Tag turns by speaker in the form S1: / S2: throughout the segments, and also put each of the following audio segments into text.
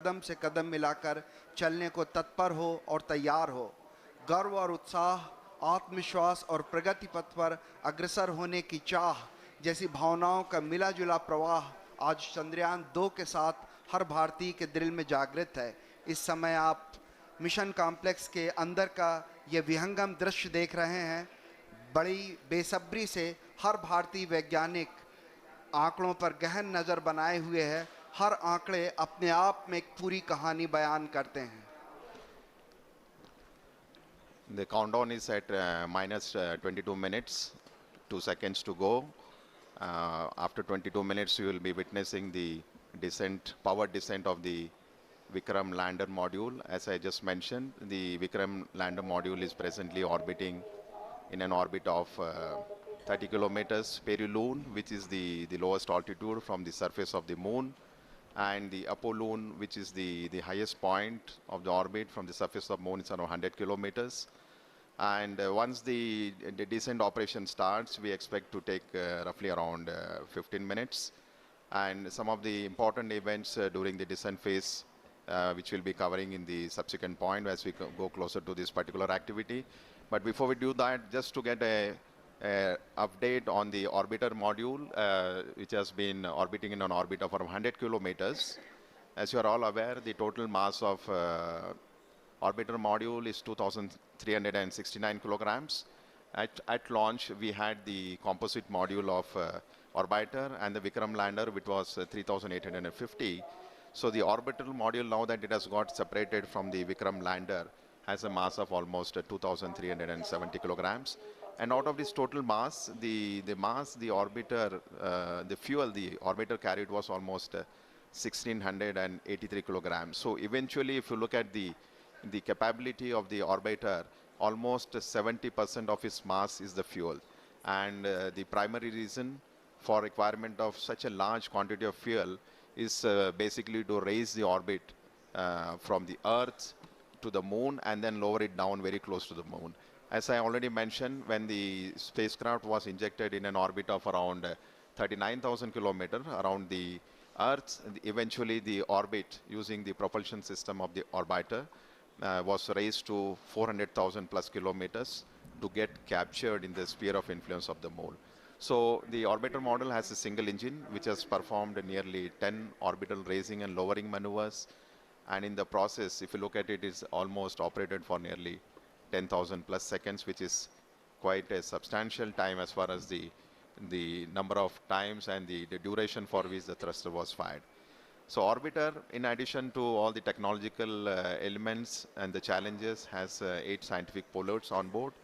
S1: कदम से कदम मिलाकर चलने को तत्पर हो और तैयार हो। गर्व और उत्साह, आत्मविश्वास और प्रगति पथ पर अग्रसर होने की चाह जैसी भावनाओं का मिला जुला प्रवाह आज चंद्रयान 2 के साथ हर भारतीय के दिल में जागृत है। इस समय आप मिशन कॉम्प्लेक्स के अंदर का ये विहंगम दृश्य देख रहे हैं। बड़ी बेसब्री से हर भारतीय वैज्ञानिक आंकड़ों पर गहन नज़र बनाए हुए है। हर आंकड़े अपने आप में एक पूरी कहानी बयान करते हैं।
S2: The countdown is at minus 22 minutes, 2 seconds to go. After 22 minutes, you will be witnessing the descent, power descent of the Vikram lander module. As I just mentioned, the Vikram lander module is presently orbiting in an orbit of 30 kilometers perihelion, which is the lowest altitude from the surface of the moon, and the apolune, which is the highest point of the orbit from the surface of moon, is around 100 kilometers. And once the descent operation starts, we expect to take roughly around 15 minutes. And some of the important events during the descent phase, which we'll be covering in the subsequent point as we go closer to this particular activity. But before we do that, just to get a update on the orbiter module, which has been orbiting in an orbit of around 100 kilometers. As you are all aware, the total mass of orbiter module is 2,369 kilograms. At launch, we had the composite module of orbiter and the Vikram lander, which was 3,850. So the orbital module, now that it has got separated from the Vikram lander, has a mass of almost 2,370 kilograms. And out of this total mass, the orbiter, the fuel the orbiter carried was almost 1,683 kilograms. So eventually, if you look at the capability of the orbiter, almost 70% of its mass is the fuel. And the primary reason for requirement of such a large quantity of fuel is basically to raise the orbit from the Earth to the moon and then lower it down very close to the moon. As I already mentioned, when the spacecraft was injected in an orbit of around 39,000 kilometers around the Earth, eventually the orbit using the propulsion system of the orbiter was raised to 400,000 plus kilometers to get captured in the sphere of influence of the moon. So the orbiter model has a single engine which has performed nearly 10 orbital raising and lowering maneuvers, and in the process, if you look at it, it's almost operated for nearly 10,000 plus seconds, which is quite a substantial time as far as the number of times and the duration for which the thruster was fired. So orbiter, in addition to all the technological elements and the challenges, has 8 scientific payloads on board,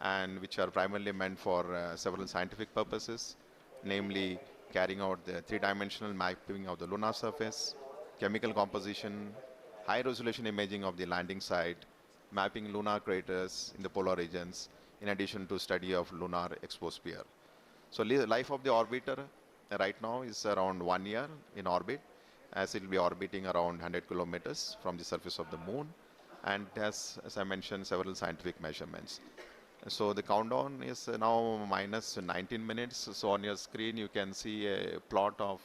S2: and which are primarily meant for several scientific purposes, namely carrying out the 3-dimensional mapping of the lunar surface, chemical composition, high-resolution imaging of the landing site, mapping lunar craters in the polar regions, in addition to study of lunar exosphere. So life of the orbiter right now is around 1 year in orbit, as it will be orbiting around 100 kilometers from the surface of the moon, and has, as I mentioned, several scientific measurements. So the countdown is now minus 19 minutes. So on your screen you can see a plot of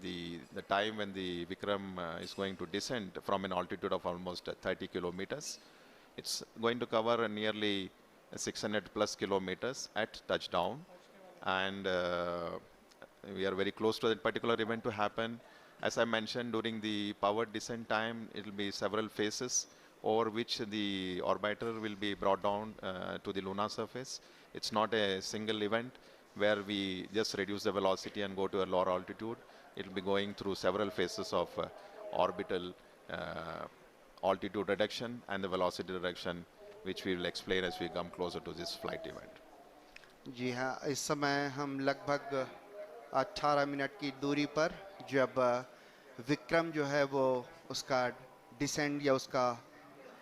S2: the time when the Vikram is going to descend from an altitude of almost 30 kilometers. It's going to cover nearly 600 plus kilometers at touchdown, and we are very close to that particular event to happen. As I mentioned, during the power descent time, it will be several phases over which the orbiter will be brought down to the lunar surface. It's not a single event where we just reduce the velocity and go to a lower altitude. It will be going through several phases of orbital altitude reduction and the velocity reduction, which we will explain as we come closer to this flight event.
S1: जी हाँ, इस समय हम लगभग 18 minute की दूरी पर जब विक्रम जो है वो उसका डिसेंड या उसका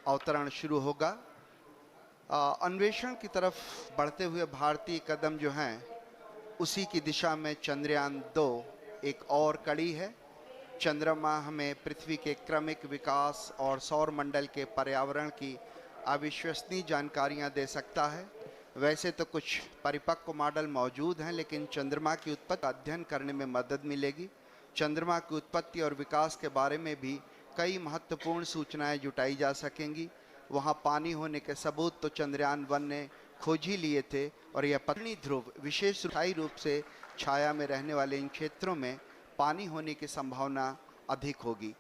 S1: अवतरण शुरू होगा, अन्वेषण की तरफ बढ़ते हुए भारतीय कदम जो हैं उसी की दिशा में चंद्रयान 2 एक और कड़ी है। चंद्रमा हमें पृथ्वी के क्रमिक विकास और सौर मंडल के पर्यावरण की अविश्वसनीय जानकारियां दे सकता है। वैसे तो कुछ परिपक्व मॉडल मौजूद हैं, लेकिन चंद्रमा की उत्पत्ति का अध्ययन करने में मदद मिलेगी। चंद्रमा की उत्पत्ति और विकास के बारे में भी कई महत्वपूर्ण सूचनाएं जुटाई जा सकेंगी। वहां पानी होने के सबूत तो चंद्रयान-1 ने खोज ही लिए थे और यह पश्चिमी ध्रुव विशेष स्थायी रूप से छाया में रहने वाले इन क्षेत्रों में पानी होने की संभावना अधिक होगी।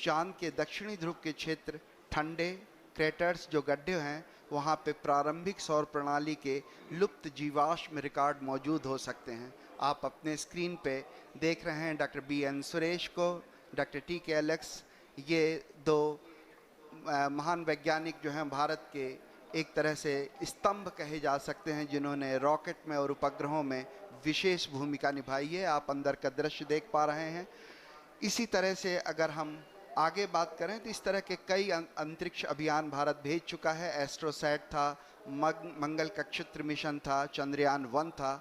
S1: चांद के दक्षिणी ध्रुव के क्षेत्र ठंडे क्रेटर्स जो गड्ढे हैं, वहां पे प्रारंभिक सौर प्रणाली के लुप्त जीवाश्म रिकॉर्ड मौजूद हो सकते हैं। आप अपने स्क्रीन पे देख रहे हैं डॉक्टर BN सुरेश को, डॉक्टर TK एलेक्स, ये दो महान वैज्ञानिक जो हैं भारत के एक तरह से स्तंभ कहे जा सकते हैं, जिन्होंने रॉकेट में और उपग्रहों में विशेष भूमिका निभाई है। आप अंदर का दृश्य देख पा रहे हैं। इसी तरह से अगर हम आगे बात करें तो इस तरह के कई अंतरिक्ष अभियान भारत भेज चुका है। एस्ट्रोसैट था, मंगल कक्षत्र मिशन था, चंद्रयान-1 था,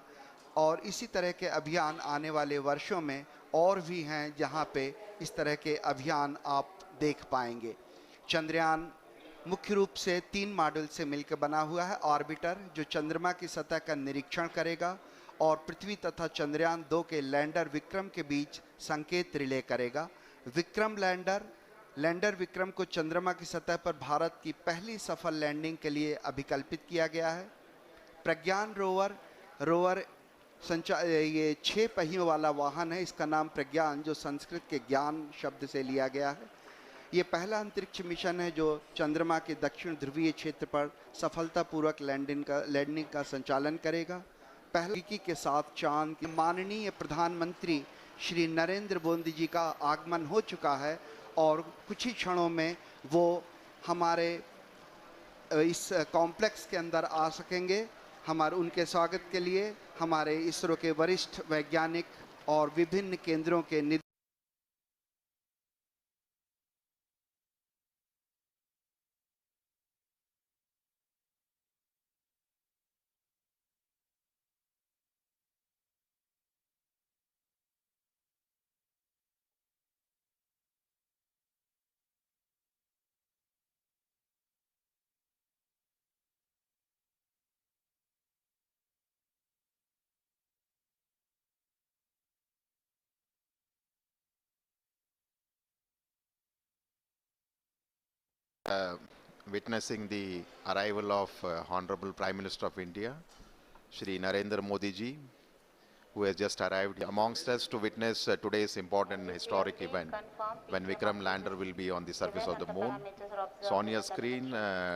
S1: और इसी तरह के अभियान आने वाले वर्षों में और भी हैं जहां पे इस तरह के अभियान आप देख पाएंगे। चंद्रयान मुख्य रूप से 3 मॉड्यूल से मिलकर बना हुआ है। ऑर्बिटर जो चंद्रमा की सतह का निरीक्षण करेगा और पृथ्वी तथा चंद्रयान-2 के लैंडर विक्रम के बीच संकेत रिले करेगा। विक्रम लैंडर विक्रम को चंद्रमा की सतह पर भारत की पहली सफल लैंडिंग के लिए अभिकल्पित किया गया है। प्रज्ञान रोवर ये 6 पहियों वाला वाहन है। इसका नाम प्रज्ञान, जो संस्कृत के ज्ञान शब्द से लिया गया है। ये पहला अंतरिक्ष मिशन है जो चंद्रमा के दक्षिण ध्रुवीय क्षेत्र पर सफलतापूर्वक लैंडिंग का संचालन करेगा। पहले के साथ चांद की माननीय प्रधानमंत्री श्री नरेंद्र मोदी जी का आगमन हो चुका है और कुछ ही क्षणों में वो हमारे इस कॉम्प्लेक्स के अंदर आ सकेंगे। हमारे उनके स्वागत के लिए हमारे इसरो के वरिष्ठ वैज्ञानिक और विभिन्न केंद्रों के
S2: witnessing the arrival of Honorable Prime Minister of India, Shri Narendra Modi ji, who has just arrived amongst us to witness today's important historic event when Vikram lander will be on the surface of the moon. So on your screen,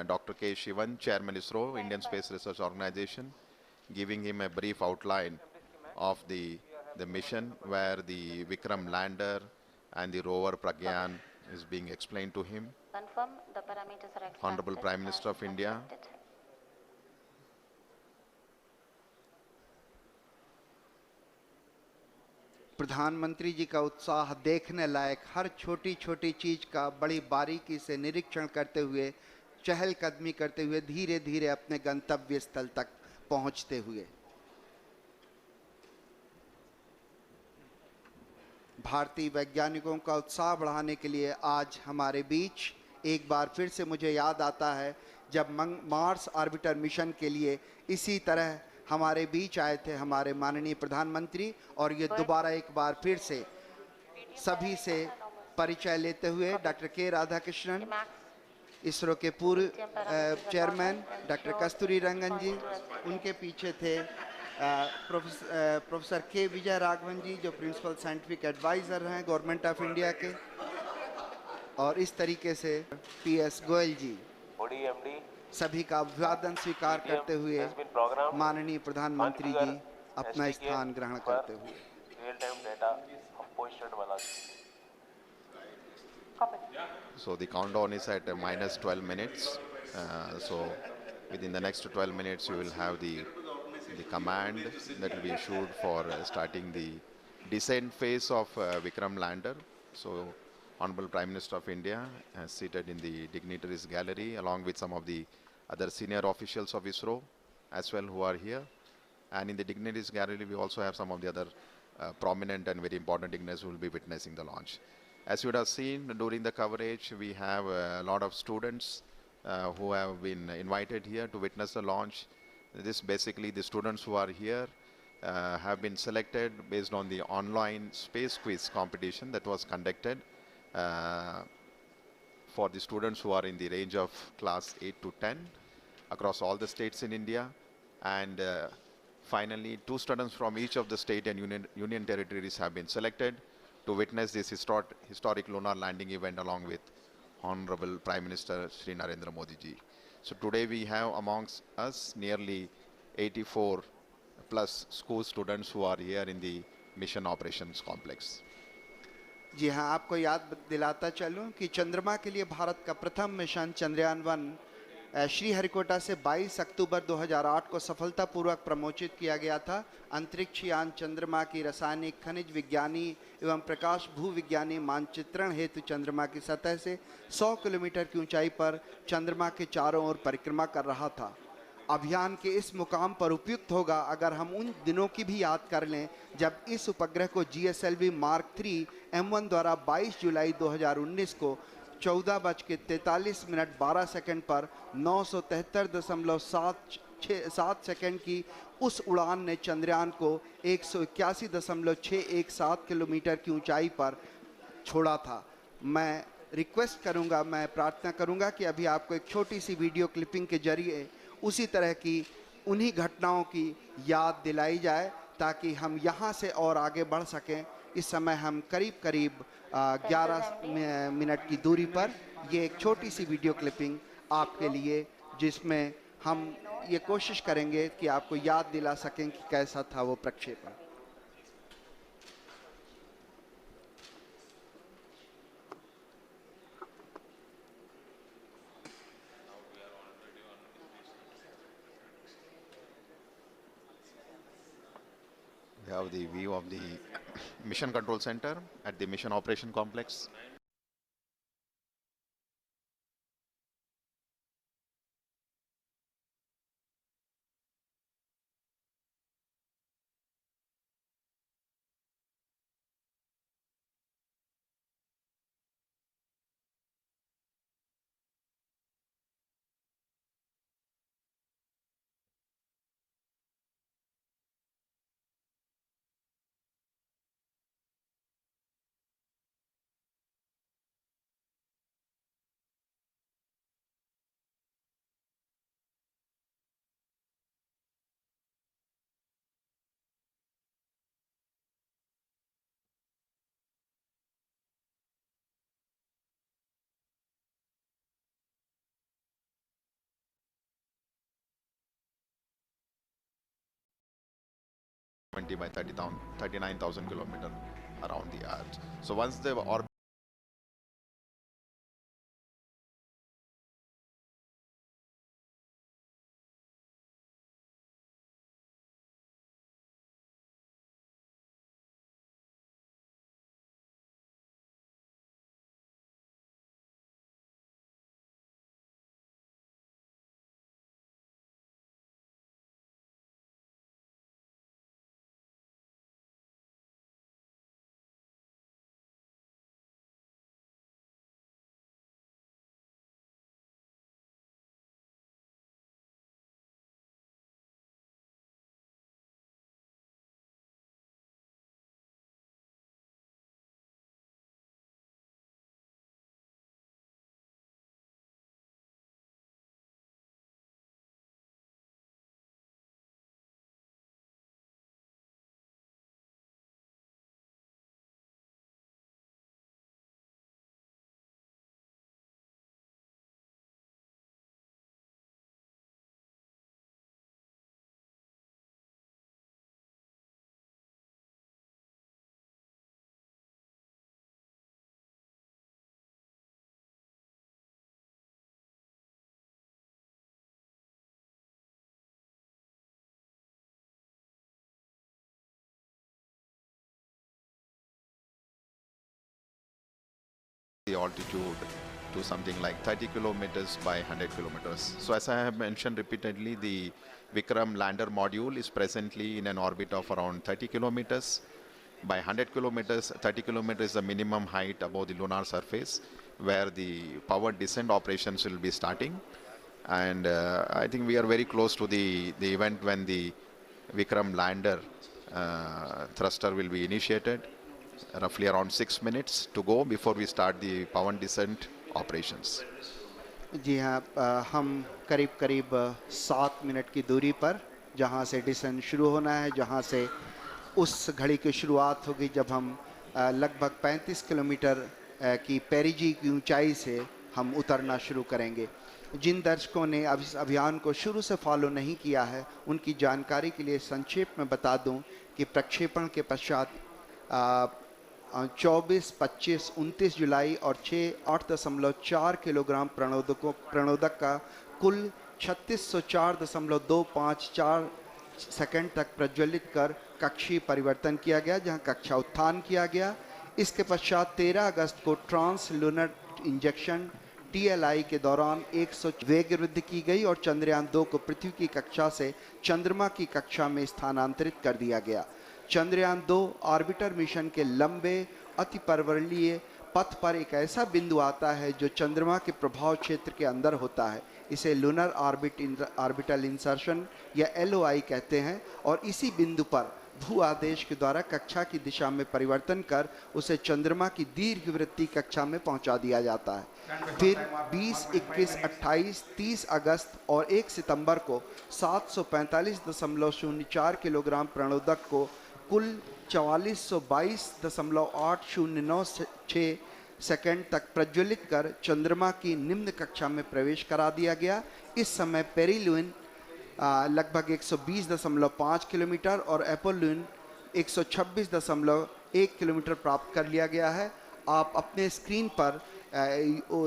S2: Dr. K. Shivan, Chairman ISRO, Indian Space Research Organization, giving him a brief outline of the mission where the Vikram lander and the rover Pragyan is being explained to him.
S3: Confirm the parameters are accepted.
S2: Honorable Prime Minister of India.
S1: प्रधानमंत्री जी का उत्साह देखने लायक, हर छोटी छोटी चीज का बड़ी बारीकी से निरीक्षण करते हुए, चहलकदमी करते हुए धीरे धीरे अपने गंतव्य स्थल तक पहुंचते हुए। भारतीय वैज्ञानिकों का उत्साह बढ़ाने के लिए आज हमारे बीच एक बार फिर से मुझे याद आता है जब मार्स ऑर्बिटर मिशन के लिए इसी तरह हमारे बीच आए थे हमारे माननीय प्रधानमंत्री, और ये दोबारा एक बार फिर से सभी से परिचय लेते हुए डॉक्टर के राधाकृष्णन, इसरो के पूर्व चेयरमैन डॉक्टर कस्तूरी रंगन जी, उनके पीछे थे प्रोफेसर के विजय राघवन जी जो प्रिंसिपल साइंटिफिक एडवाइज़र हैं गवर्नमेंट ऑफ इंडिया के, और इस तरीके से PS गोयल जी, सभी का अभिवादन स्वीकार करते हुए माननीय प्रधानमंत्री जी अपना स्थान ग्रहण करते हुए।
S2: So the countdown is at -12 minutes. So within the next 12 minutes, you will have the command that will be issued for starting the descent phase of Vikram lander. So Honorable Prime Minister of India is seated in the dignitaries gallery along with some of the other senior officials of ISRO as well who are here. And in the dignitaries gallery, we also have some of the other prominent and very important dignitaries who will be witnessing the launch. As you would have seen during the coverage, we have a lot of students who have been invited here to witness the launch. This basically the students who are here have been selected based on the online space quiz competition that was conducted uh, for the students who are in the range of class 8 to 10 across all the states in India. And finally, 2 students from each of the state and union territories have been selected to witness this historic lunar landing event along with Honorable Prime Minister Shri Narendra Modi ji. So today we have amongst us nearly 84 plus school students who are here in the mission operations complex.
S1: जी हाँ, आपको याद दिलाता चलूं कि चंद्रमा के लिए भारत का प्रथम मिशन चंद्रयान-1 श्रीहरिकोटा से 22 अक्टूबर 2008 को सफलतापूर्वक प्रमोचित किया गया था। अंतरिक्ष यान चंद्रमा की रासायनिक, खनिज विज्ञानी एवं प्रकाश भूविज्ञानी मानचित्रण हेतु चंद्रमा की सतह से 100 किलोमीटर की ऊंचाई पर चंद्रमा के चारों ओर परिक्रमा कर रहा था। अभियान के इस मुकाम पर उपयुक्त होगा अगर हम उन दिनों की भी याद कर लें जब इस उपग्रह को GSLV Mark 3 M1 द्वारा 22 जुलाई 2019 को 14:43 पर 973.7 सेकंड की उस उड़ान ने चंद्रयान को 181.617 किलोमीटर की ऊंचाई पर छोड़ा था। मैं रिक्वेस्ट करूंगा, मैं प्रार्थना करूंगा कि अभी आपको एक छोटी सी वीडियो क्लिपिंग के जरिए उसी तरह की उन्हीं घटनाओं की याद दिलाई जाए ताकि हम यहाँ से और आगे बढ़ सकें। इस समय हम करीब 11 मिनट की दूरी पर ये एक छोटी सी वीडियो क्लिपिंग आपके लिए, जिसमें हम ये कोशिश करेंगे कि आपको याद दिला सकें कि कैसा था वो प्रक्षेपण।
S2: We have the view of the Mission Control Center at the Mission Operation Complex. By 39,000 kilometers around the Earth. So once the orbit the altitude to something like 30 kilometers by 100 kilometers. So as I have mentioned repeatedly, the Vikram lander module is presently in an orbit of around 30 kilometers. By 100 kilometers, 30 kilometers is the minimum height above the lunar surface where the powered descent operations will be starting. And I think we are very close to the event when the Vikram lander thruster will be initiated. Roughly around 6 minutes to go before we start the power descent operations.
S1: जी हाँ, हम करीब करीब 7 minute की दूरी पर जहाँ से decent शुरू होना है, जहाँ से उस घड़ी की शुरुआत होगी जब हम लगभग 35 किलोमीटर की पेरिजी की ऊंचाई से हम उतरना शुरू करेंगे। जिन दर्शकों ने अब इस अभियान को शुरू से फॉलो नहीं किया है, उनकी जानकारी के लिए संक्षेप में बता दूं कि प्रक्षेपण के पश्चात 24, 25, 29 जुलाई और 8.4 किलोग्राम प्रणोदक का कुल 3604.254 सेकंड तक प्रज्वलित कर कक्षीय परिवर्तन किया गया, जहां कक्षा उत्थान किया गया। इसके पश्चात 13 अगस्त को ट्रांस लूनर इंजेक्शन TLI के दौरान 100 वेग वृद्धि की गई और चंद्रयान 2 को पृथ्वी की कक्षा से चंद्रमा की कक्षा में स्थानांतरित कर दिया गया। चंद्रयान 2 ऑर्बिटर मिशन के लंबे अतिपर्वणीय पथ पर एक ऐसा बिंदु आता है जो चंद्रमा के प्रभाव क्षेत्र के अंदर होता है। इसे लूनर ऑर्बिटल इंसर्शन या LOI कहते हैं और इसी बिंदु पर भू आदेश के द्वारा कक्षा की दिशा में परिवर्तन कर उसे चंद्रमा की दीर्घवृत्तीय कक्षा में पहुंचा दिया जाता है। फिर 20, 21, 28, 30 अगस्त और 1 सितंबर को 745.04 किलोग्राम प्रणोदक को कुल 4422.809 सेकंड तक प्रज्वलित कर चंद्रमा की निम्न कक्षा में प्रवेश करा दिया गया। इस समय पेरिलुइन लगभग 120.5 किलोमीटर और एपोलुइन 126.1 किलोमीटर प्राप्त कर लिया गया है। आप अपने स्क्रीन पर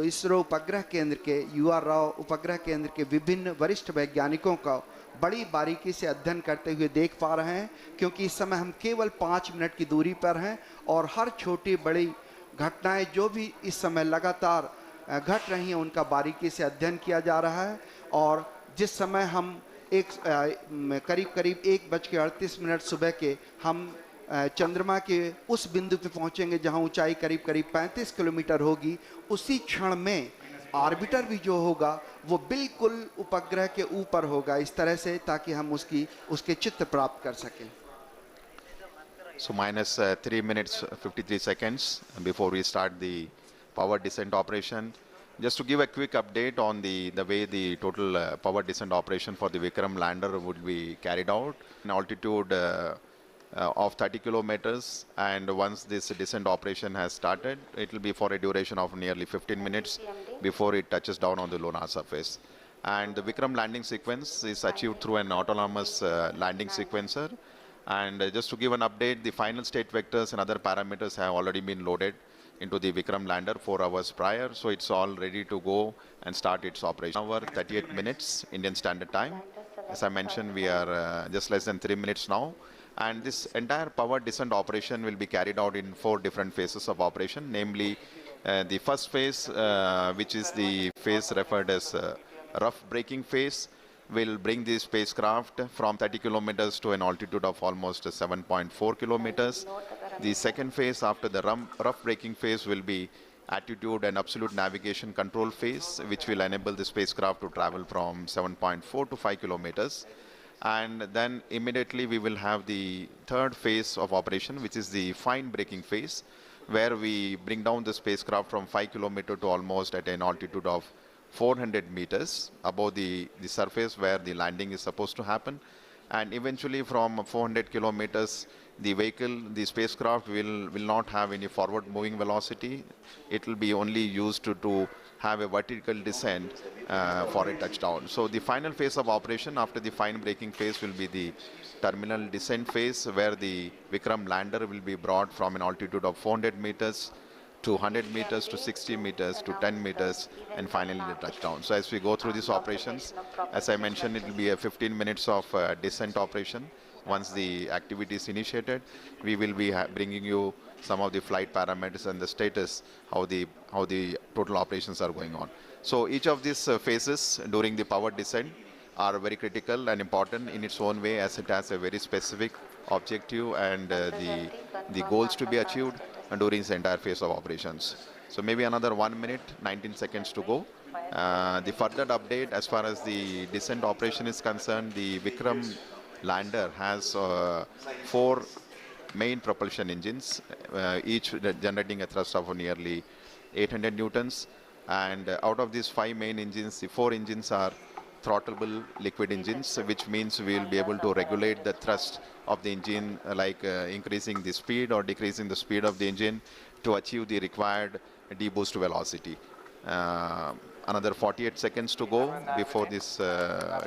S1: इसरो उपग्रह केंद्र के UR राव उपग्रह केंद्र के विभिन्न वरिष्ठ वैज्ञानिकों का बड़ी बारीकी से अध्ययन करते हुए देख पा रहे हैं, क्योंकि इस समय हम केवल 5 मिनट की दूरी पर हैं और हर छोटी बड़ी घटनाएं जो भी इस समय लगातार घट रही हैं उनका बारीकी से अध्ययन किया जा रहा है। और जिस समय हम करीब 1:38 सुबह के हम चंद्रमा के उस बिंदु पे पहुंचेंगे जहां ऊंचाई करीब 35 किलोमीटर होगी, उसी क्षण में ऑर्बिटर भी जो होगा वो बिल्कुल उपग्रह के ऊपर होगा, इस तरह से ताकि हम उसके चित्र प्राप्त कर सकें।
S2: So minus 3 minutes 53 seconds before we start the power descent operation. Just to give a quick update on the way the total power descent operation for the Vikram lander would be carried out. An altitude of 30 kilometers, and once this descent operation has started, it will be for a duration of nearly 15 minutes before it touches down on the lunar surface. And the Vikram landing sequence is achieved through an autonomous landing sequencer. And just to give an update, the final state vectors and other parameters have already been loaded into the Vikram lander 4 hours prior, so it's all ready to go and start its operation. Hour 38 minutes Indian Standard Time. As I mentioned, we are just less than 3 minutes now, and this entire power descent operation will be carried out in 4 different phases of operation, namely the first phase, which is the phase referred as rough braking phase, will bring the spacecraft from 30 kilometers to an altitude of almost 7.4 kilometers. The second phase after the rough braking phase will be attitude and absolute navigation control phase, which will enable the spacecraft to travel from 7.4 to 5 kilometers. And then immediately we will have the third phase of operation, which is the fine braking phase, where we bring down the spacecraft from 5 kilometers to almost at an altitude of 400 meters above the surface where the landing is supposed to happen. And eventually from 400 kilometers, the spacecraft will not have any forward moving velocity. It will be only used to have a vertical descent for a touchdown. So the final phase of operation after the fine braking phase will be the terminal descent phase, where the Vikram lander will be brought from an altitude of 400 meters to 100 meters to 60 meters to 10 meters and finally the touchdown. So as we go through these operations, as I mentioned, it will be a 15 minutes of descent operation. Once the activity is initiated, we will be bringing you some of the flight parameters and the status, how the total operations are going on. So each of these phases during the power descent are very critical and important in its own way, as it has a very specific objective and the goals to be achieved during this entire phase of operations. So maybe another 1 minute, 19 seconds to go. The further update as far as the descent operation is concerned, the Vikram lander has 4 main propulsion engines, each generating a thrust of nearly 800 newtons. And out of these 5 main engines, the 4 engines are throttleable liquid engines, which means we will be able to regulate the thrust of the engine, like increasing the speed or decreasing the speed of the engine to achieve the required deboost velocity. Another 48 seconds to go before this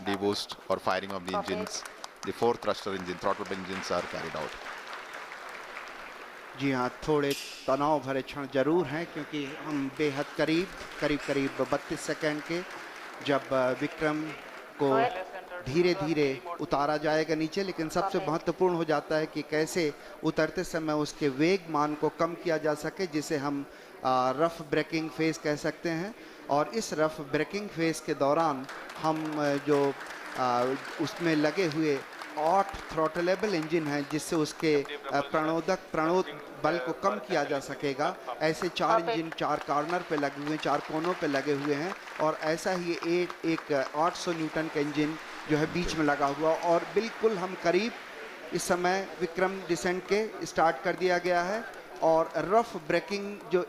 S2: deboost or firing of the engines. The 4 thruster engine, throttleable engines are carried out.
S1: जी हाँ, थोड़े तनाव भरे क्षण जरूर हैं क्योंकि हम बेहद करीब करीब 32 सेकंड के जब विक्रम को धीरे धीरे उतारा जाएगा नीचे, लेकिन सबसे महत्वपूर्ण हो जाता है कि कैसे उतरते समय उसके वेग मान को कम किया जा सके, जिसे हम रफ ब्रेकिंग फेज कह सकते हैं। और इस रफ ब्रेकिंग फेज के दौरान हम जो उसमें लगे हुए 8 थ्रॉटलेबल इंजन हैं, जिससे उसके प्रणोद बल को कम किया जा सकेगा। ऐसे 4 इंजन 4 कॉर्नर पे लगे हुए हैं, 4 कोनों पे लगे हुए हैं, और ऐसा ही एक 800 न्यूटन का इंजन जो है बीच में लगा हुआ। और बिल्कुल हम करीब इस समय विक्रम डिसेंट के स्टार्ट कर दिया गया है, और रफ ब्रेकिंग जो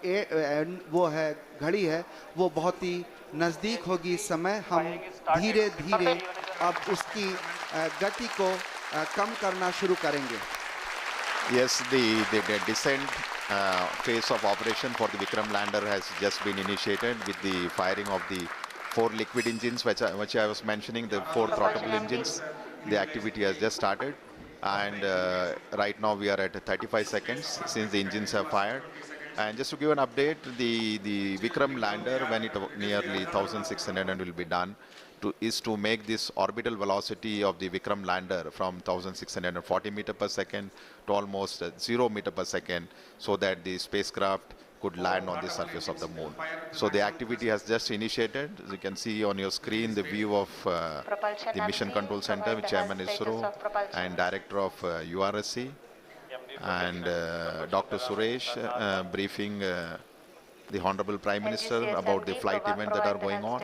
S1: वो है घड़ी है वो बहुत ही नज़दीक होगी। इस समय हम धीरे धीरे अब उसकी गति को कम करना शुरू करेंगे।
S2: Yes, the descent phase of operation for the Vikram lander has just been initiated with the firing of the 4 liquid engines, which I was mentioning, the 4 throttleable engines. The activity has just started, and right now we are at 35 seconds since the engines have fired. And just to give an update, the Vikram lander, when it nearly 1,600 and will be done, is to make this orbital velocity of the Vikram lander from 1,640 meter per second to almost 0 meter per second, so that the spacecraft could land on the surface of the moon. So the activity has just initiated. As you can see on your screen, the view of the Mission Control Center with Chairman ISRO and Director of URSC, and Dr. Suresh briefing the Honorable Prime Minister about the flight event that are going on.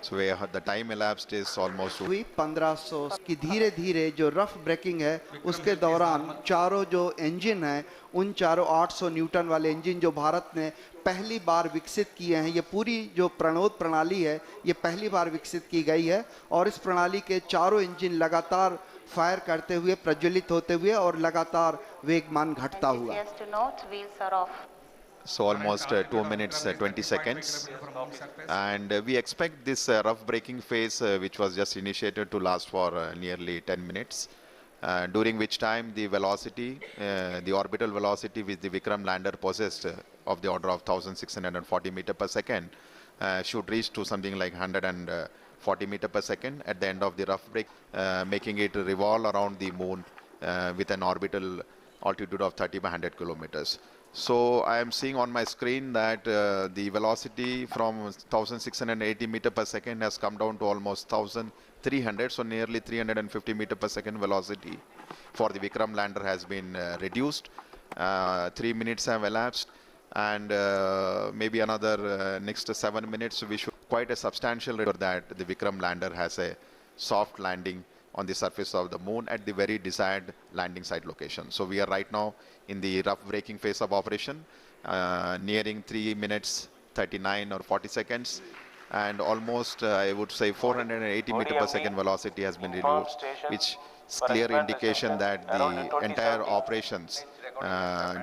S2: So the time elapsed is almost
S1: 1500 की धीरे धीरे जो rough breaking है उसके दौरान चारों जो engine हैं, उन चारों 800 न्यूटन वाले इंजन जो भारत ने पहली बार विकसित किए हैं, ये पूरी जो प्रणोद प्रणाली है ये पहली बार विकसित की गई है, और इस प्रणाली के चारों इंजन लगातार फायर करते हुए, प्रज्वलित होते हुए और लगातार वेगमान घटता हुआ।
S2: So almost 2 minutes 20 seconds, and we expect this rough braking phase, which was just initiated, to last for nearly 10 minutes, during which time the velocity, the orbital velocity which the Vikram lander possessed of the order of 1,640 meter per second should reach to something like 140 meter per second at the end of the rough brake, making it revolve around the moon with an orbital altitude of 30 by 100 kilometers. So I am seeing on my screen that the velocity from 1,680 meter per second has come down to almost 1,300, so nearly 350 meter per second velocity for the Vikram lander has been reduced. 3 minutes have elapsed, and maybe another next 7 minutes we should quite a substantial rate that the Vikram lander has a soft landing on the surface of the moon at the very desired landing site location. So we are right now in the rough braking phase of operation, nearing 3 minutes 39 or 40 seconds, and almost I would say 480 meter per second velocity has been reduced, which is clear indication that the entire operations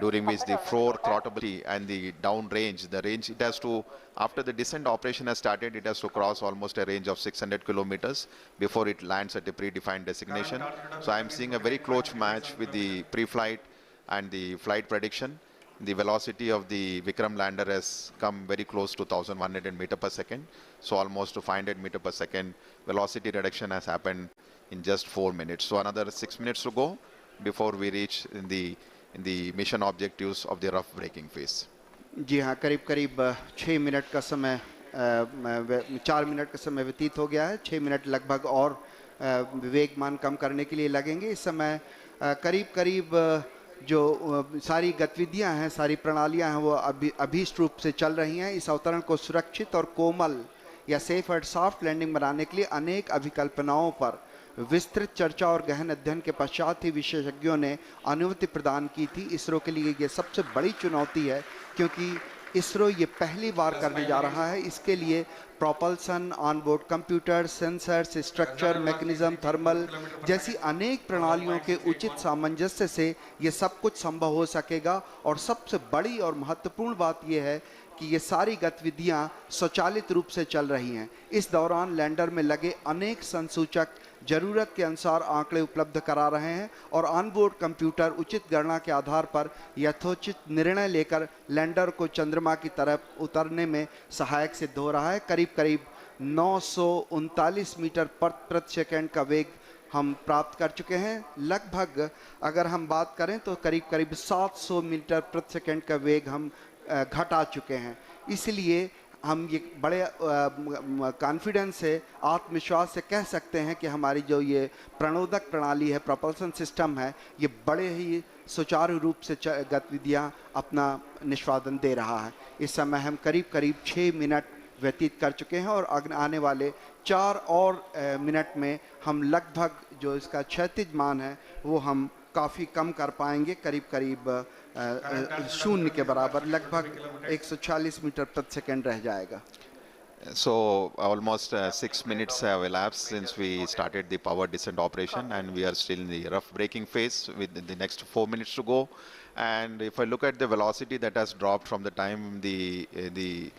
S2: during which the 4 throttleability and the down range, the range it has to, after the descent operation has started, it has to cross almost a range of 600 kilometers before it lands at a predefined destination. So I am seeing a very close match with the pre-flight and the flight prediction. The velocity of the Vikram lander has come very close to 1,100 meter per second. So almost to 500 meter per second velocity reduction has happened in just 4 minutes. So another 6 minutes to go before we reach in the mission objectives of the rough braking phase.
S1: जी हाँ, करीब 6 minute का समय 4 minute का समय व्यतीत हो गया है। 6 मिनट लगभग और वेगमान कम करने के लिए लगेंगे। इस समय करीब जो सारी गतिविधियां हैं, सारी प्रणालियां हैं, वो अभीष्ट रूप से चल रही हैं। इस अवतरण को सुरक्षित और कोमल या सेफ एंड सॉफ्ट लैंडिंग बनाने के लिए अनेक अभिकल्पनाओं पर विस्तृत चर्चा और गहन अध्ययन के पश्चात ही विशेषज्ञों ने अनुमति प्रदान की थी। इसरो के लिए ये सबसे बड़ी चुनौती है, क्योंकि इसरो ये पहली बार करने जा रहा है। इसके लिए propulsion, onboard computer, sensors, structure, mechanism, thermal जैसी अनेक प्रणालियों के उचित सामंजस्य से ये सब कुछ संभव हो सकेगा। और सबसे बड़ी और महत्वपूर्ण बात यह है कि ये सारी गतिविधियां स्वचालित रूप से चल रही हैं। इस दौरान लैंडर में लगे अनेक संसूचक जरूरत के अनुसार आंकड़े उपलब्ध करा रहे हैं और ऑनबोर्ड कंप्यूटर उचित गणना के आधार पर यथोचित निर्णय लेकर लैंडर को चंद्रमा की तरफ उतरने में सहायक सिद्ध हो रहा है। करीब करीब 939 मीटर प्रति सेकंड का वेग हम प्राप्त कर चुके हैं। लगभग अगर हम बात करें तो करीब करीब 700 मीटर प्रति सेकंड का वेग हम घटा चुके हैं। इसलिए हम ये बड़े कॉन्फिडेंस से, आत्मविश्वास से कह सकते हैं कि हमारी जो ये प्रणोदक प्रणाली है, प्रोपल्सन सिस्टम है, ये बड़े ही सुचारू रूप से गतिविधियां अपना निष्पादन दे रहा है। इस समय हम करीब करीब 6 मिनट व्यतीत कर चुके हैं और आने वाले 4 और मिनट में हम लगभग जो इसका क्षैतिज मान है वो हम काफ़ी कम कर पाएंगे। करीब करीब शून्य के बराबर, लगभग 140 मीटर प्रति सेकंड रह जाएगा।
S2: So almost 6 minutes have elapsed since we started the power descent operation, and we are still in the rough braking phase with the next 4 minutes to go. And if I look at the velocity that has dropped from the time the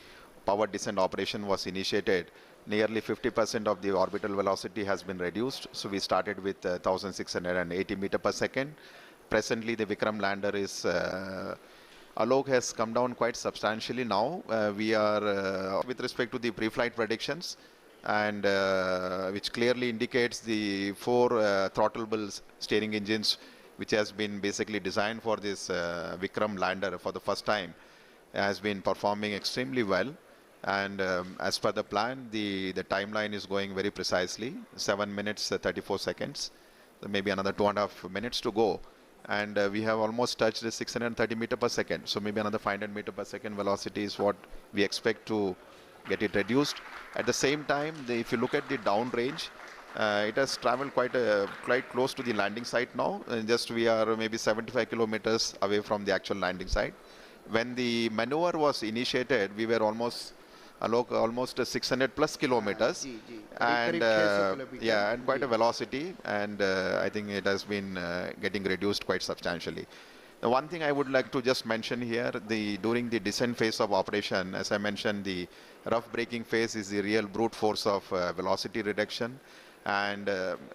S2: power descent operation was initiated, nearly 50% of the orbital velocity has been reduced. So we started with 1680 meter per second. Presently the Vikram lander is Alok has come down quite substantially now. We are with respect to the pre-flight predictions, and which clearly indicates the 4 throttleable steering engines, which has been basically designed for this Vikram lander for the first time, has been performing extremely well. And as per the plan, the timeline is going very precisely, 7 minutes 34 seconds. So maybe another 2.5 minutes to go. And we have almost touched the 630 meter per second. So maybe another 500 meter per second velocity is what we expect to get it reduced. At the same time, if you look at the downrange, it has traveled quite close to the landing site now. Just we are maybe 75 kilometers away from the actual landing site. When the maneuver was initiated, we were almost 600 plus kilometers, and yeah, and quite a velocity, and I think it has been getting reduced quite substantially. The one thing I would like to just mention here, during the descent phase of operation, as I mentioned, the rough braking phase is the real brute force of velocity reduction, and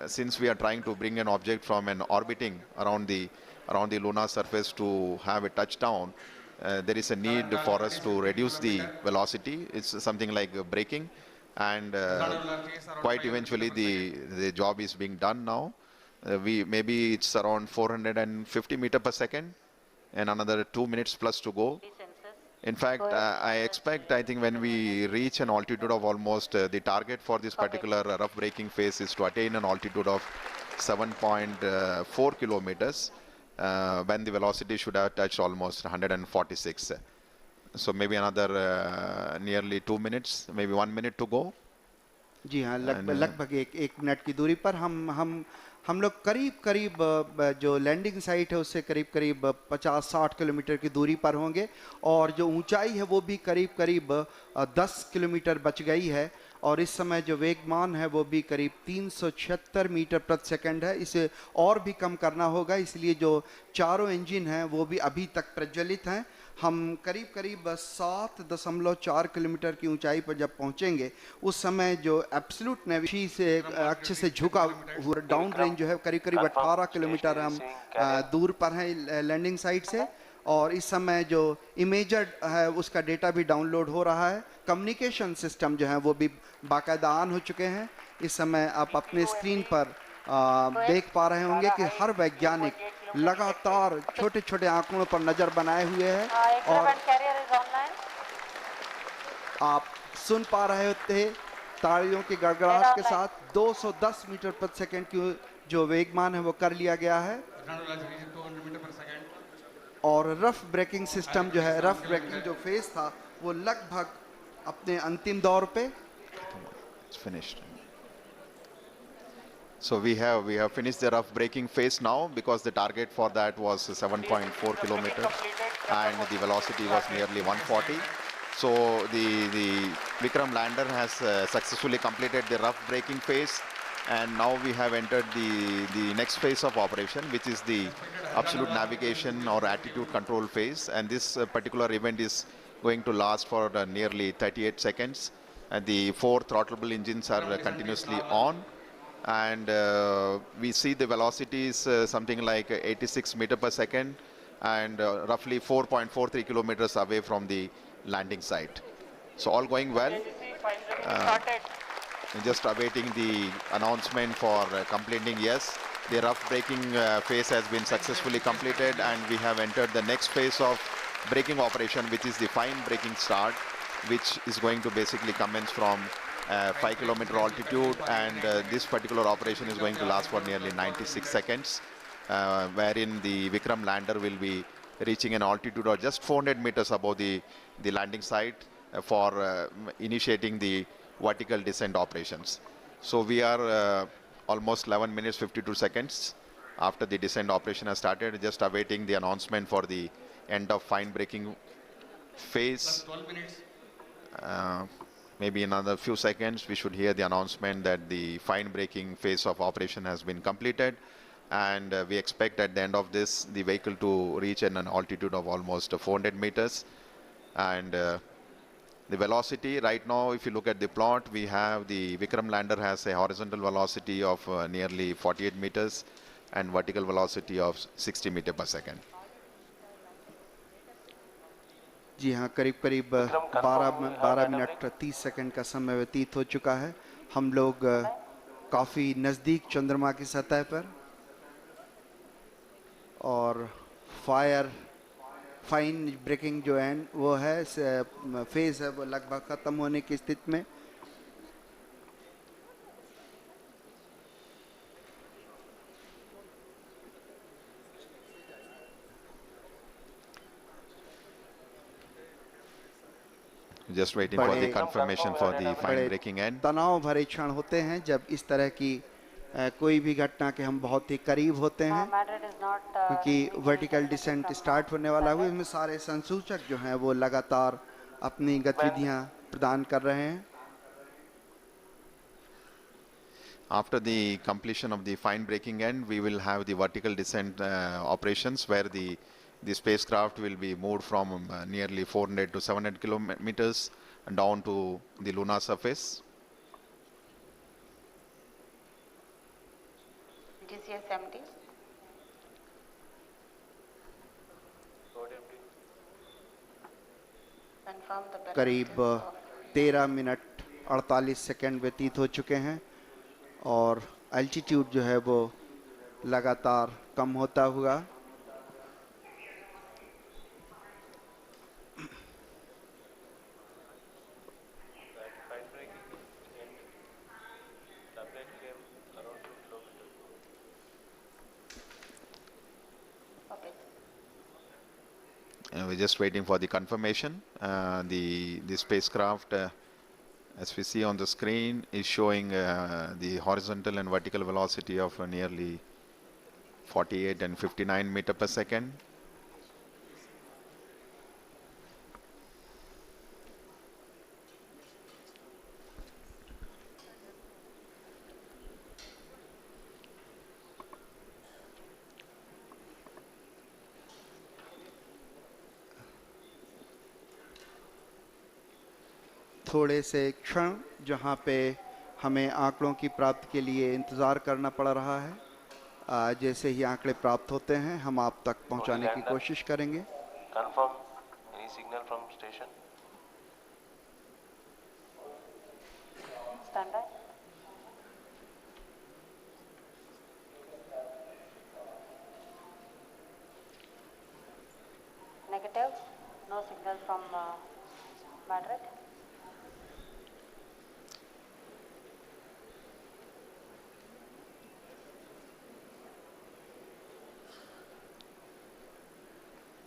S2: since we are trying to bring an object from an orbiting around the lunar surface to have a touchdown, there is a need for us to reduce the velocity. It's something like braking, and quite eventually the job is being done now. Maybe it's around 450 meter per second, and another 2 minutes plus to go. In fact, I think when we reach an altitude of almost the target for this particular rough braking phase is to attain an altitude of 7.4 kilometers. When the velocity should have touched almost 146. So maybe another nearly 2 minutes, maybe 1 minute to go.
S1: जी हाँ, लगभग एक minute की दूरी पर हम लोग करीब जो लैंडिंग साइट है उससे करीब 50-60 किलोमीटर की दूरी पर होंगे, और जो ऊंचाई है वो भी करीब 10 किलोमीटर बच गई है, और इस समय जो वेगमान है वो भी करीब 376 मीटर प्रति सेकंड है। इसे और भी कम करना होगा, इसलिए जो चारों इंजन हैं वो भी अभी तक प्रज्वलित हैं। हम करीब 7.4 किलोमीटर की ऊंचाई पर जब पहुंचेंगे उस समय जो एब्सोल्यूट नेविगेशन से अक्ष से झुका हुआ डाउन रेंज जो है करीब 18 किलोमीटर हम दूर पर हैं लैंडिंग साइट से, और इस समय जो इमेजर है उसका डेटा भी डाउनलोड हो रहा है। कम्युनिकेशन सिस्टम जो है वो भी बाकायदा ऑन हो चुके हैं। इस समय आप अपने स्क्रीन पर देख पा रहे होंगे कि हर वैज्ञानिक लगातार छोटे छोटे आंकड़ों पर नजर बनाए हुए है, और आप सुन पा रहे होते तालियों की गड़गड़ाहट के साथ 210 मीटर प्रति सेकंड की जो वेगमान है वो कर लिया गया है। और रफ ब्रेकिंग सिस्टम जो है, रफ ब्रेकिंग जो फेज था वो लगभग अपने अंतिम दौर पे
S2: So we have finished the rough braking phase now, because the target for that was 7.4 kilometers and the velocity was nearly 140. So the Vikram lander has successfully completed the rough braking phase, and now we have entered the next phase of operation, which is the absolute navigation or attitude control phase. And this particular event is going to last for nearly 38 seconds. And the 4 throttleable engines are continuously on, and we see the velocity is something like 86 meter per second, and roughly 4.43 kilometers away from the landing site. So all going well. Just awaiting the announcement for completing. Yes, the rough braking phase has been successfully completed, and we have entered the next phase of braking operation, which is the fine braking start, which is going to basically commence from 5 kilometer altitude, and this particular operation is going to last for nearly 96 seconds, wherein the Vikram lander will be reaching an altitude of just 400 meters above the landing site for initiating the vertical descent operations. So we are almost 11 minutes 52 seconds after the descent operation has started, just awaiting the announcement for the end of fine braking phase. Maybe in another few seconds we should hear the announcement that the fine braking phase of operation has been completed, and we expect at the end of this the vehicle to reach an altitude of almost 400 meters. And the velocity right now, if you look at the plot, we have the Vikram lander has a horizontal velocity of nearly 48 meters and vertical velocity of 60 meter per second.
S1: जी हाँ, करीब करीब 12 minute 30 second का समय व्यतीत हो चुका है। हम लोग काफ़ी नज़दीक चंद्रमा की सतह पर, और फाइन ब्रेकिंग जो है वो है फेज़ है, वो लगभग ख़त्म होने की स्थिति में।
S2: Just waiting for the confirmation for the fine braking end.
S1: तनाव भरे क्षण होते हैं जब इस तरह की कोई भी घटना के हम बहुत ही करीब होते हैं, क्योंकि वर्टिकल डिसेंट स्टार्ट होने वाला हुआ। इसमें सारे संसूचक जो हैं वो लगातार अपनी गतिविधियां प्रदान कर रहे हैं।
S2: After the completion of the fine braking end, we will have the vertical descent operations, where the spacecraft will be moved from nearly 400 to 700 kilometers and down to the lunar surface.
S3: GCS empty. Confirm the
S1: करीब 13 minute 48 second व्यतीत हो चुके हैं, और altitude जो है वो लगातार कम होता हुआ।
S2: We're just waiting for the confirmation. The spacecraft, as we see on the screen, is showing the horizontal and vertical velocity of nearly 48 and 59 meter per second.
S1: थोड़े से क्षण जहाँ पे हमें आंकड़ों की प्राप्ति के लिए इंतज़ार करना पड़ रहा है, जैसे ही आंकड़े प्राप्त होते हैं हम आप तक पहुँचाने की कोशिश करेंगे।
S4: Confirm any signal from station.
S3: Stand by. Negative. No signal from Madrid.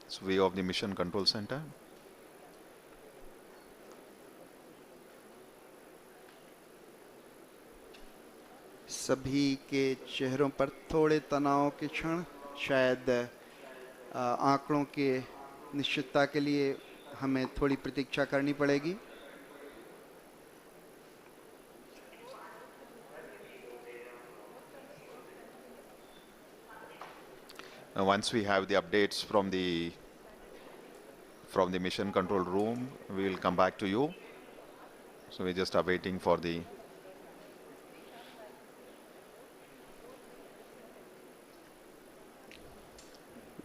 S2: It's view of the mission control center.
S1: सभी के चेहरों पर थोड़े तनाव के क्षण, शायद आंकड़ों के निश्चितता के लिए हमें थोड़ी प्रतीक्षा करनी पड़ेगी।
S2: Once we have the updates from the mission control room, we will come back to you. So we're just awaiting for the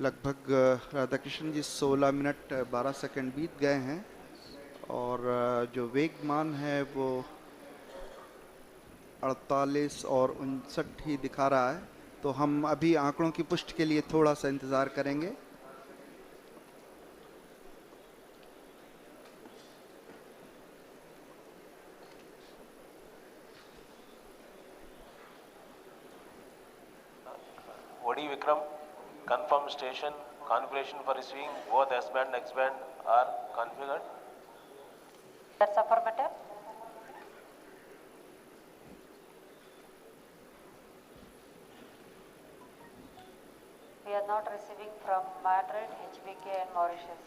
S1: लगभग राधाकृष्ण जी 16 मिनट 12 सेकंड बीत गए हैं और जो वेगमान है वो 48 और 59 ही दिखा रहा है, तो हम अभी आंकड़ों की पुष्टि के लिए थोड़ा सा इंतज़ार करेंगे।
S4: Odi Vikram, confirm station configuration for receiving both S band and X band are configured.
S3: That's affirmative. We are not receiving from Madrid, HBK and Mauritius.